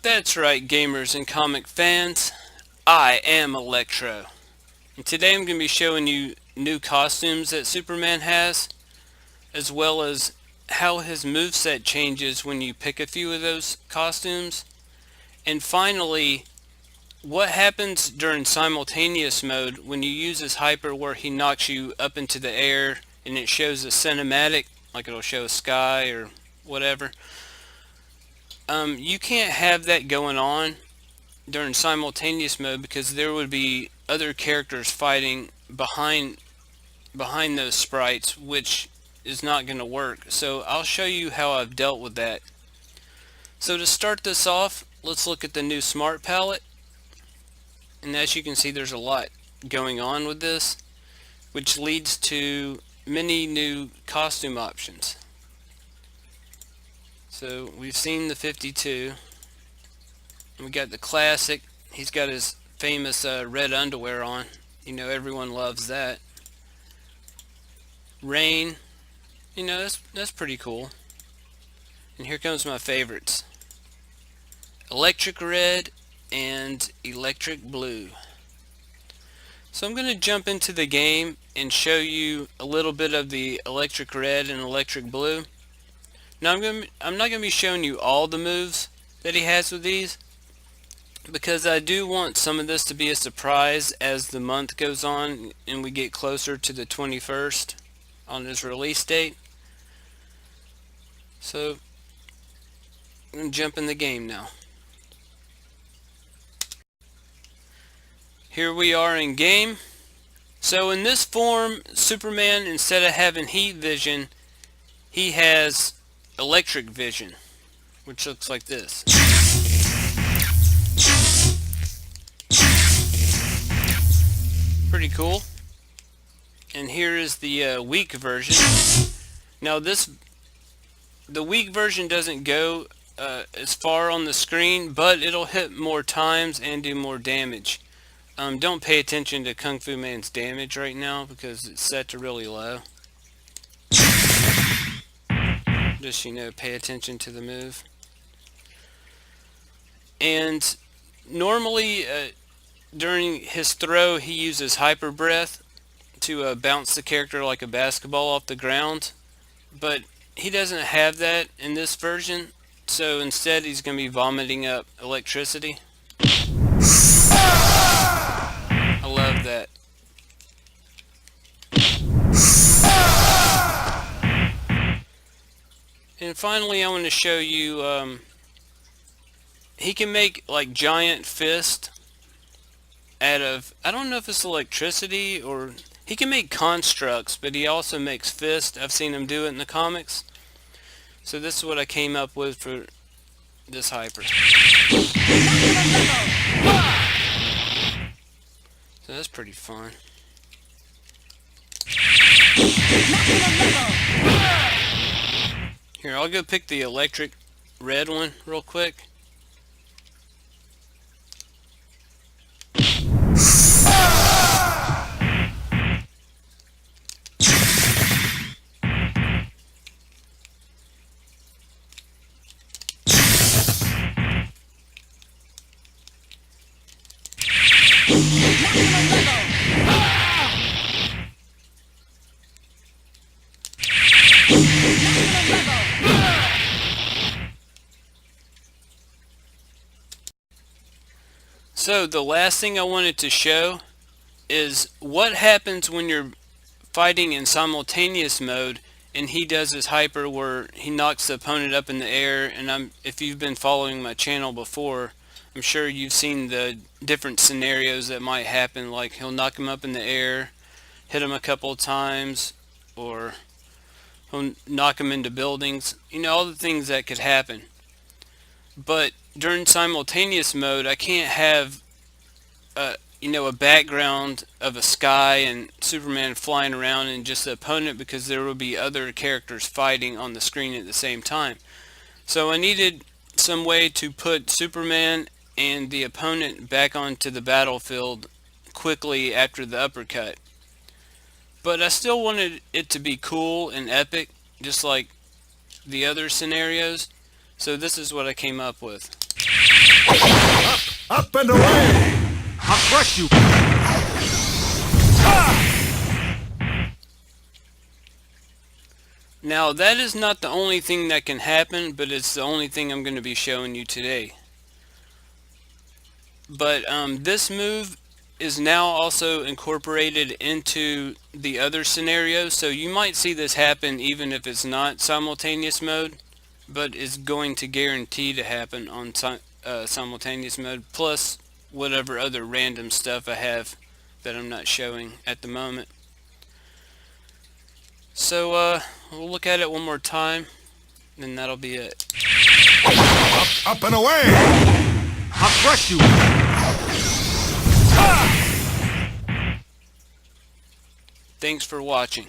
That's right, gamers and comic fans. I am Electro. And today I'm going to be showing you new costumes that Superman has, as well as how his moveset changes when you pick a few of those costumes. And finally, what happens during simultaneous mode when you use his hyper where he knocks you up into the air and it shows a cinematic, like it'll show a sky or whatever. You can't have that going on during simultaneous mode because there would be other characters fighting behind those sprites, which is not going to work. So I'll show you how I've dealt with that. So to start this off, let's look at the new Smart Palette. And as you can see, there's a lot going on with this, which leads to many new costume options. So we've seen the 52. We got the classic. He's got his famous red underwear on. You know, everyone loves that. Rain. You know, that's pretty cool. And here comes my favorites. Electric red and electric blue. So I'm going to jump into the game and show you a little bit of the electric red and electric blue. Now I'm not going to be showing you all the moves that he has with these, because I do want some of this to be a surprise as the month goes on and we get closer to the 21st on his release date. So I'm going to jump in the game now. Here we are in game. So in this form, Superman, instead of having heat vision, he has electric vision, which looks like this. Pretty cool. And here is the weak version. Now the weak version doesn't go as far on the screen, but it'll hit more times and do more damage. Don't pay attention to Kung Fu Man's damage right now because it's set to really low. Just, you know, pay attention to the move. And normally during his throw he uses hyper breath to bounce the character like a basketball off the ground, but he doesn't have that in this version, so instead he's going to be vomiting up electricity. I love that. And finally I want to show you he can make like giant fist out of, I don't know if it's electricity or he can make constructs, but he also makes fists. I've seen him do it in the comics. So this is what I came up with for this hyper. So that's pretty fun. Here, I'll go pick the electric red one real quick. So the last thing I wanted to show is what happens when you're fighting in simultaneous mode and he does his hyper where he knocks the opponent up in the air. And if you've been following my channel before, I'm sure you've seen the different scenarios that might happen, like he'll knock him up in the air, hit him a couple of times, or he'll knock him into buildings, you know, all the things that could happen. But during simultaneous mode, I can't have you know, a background of a sky and Superman flying around and just the opponent, because there will be other characters fighting on the screen at the same time. So I needed some way to put Superman and the opponent back onto the battlefield quickly after the uppercut. But I still wanted it to be cool and epic, just like the other scenarios. So this is what I came up with. Up and away! I'll crush you! Now that is not the only thing that can happen, but it's the only thing I'm going to be showing you today. But this move is now also incorporated into the other scenarios, so you might see this happen even if it's not simultaneous mode, but it's going to guarantee to happen on simultaneous mode, plus whatever other random stuff I have that I'm not showing at the moment. So we'll look at it one more time, and that'll be it. Up and away! I'll crush you! Thanks for watching.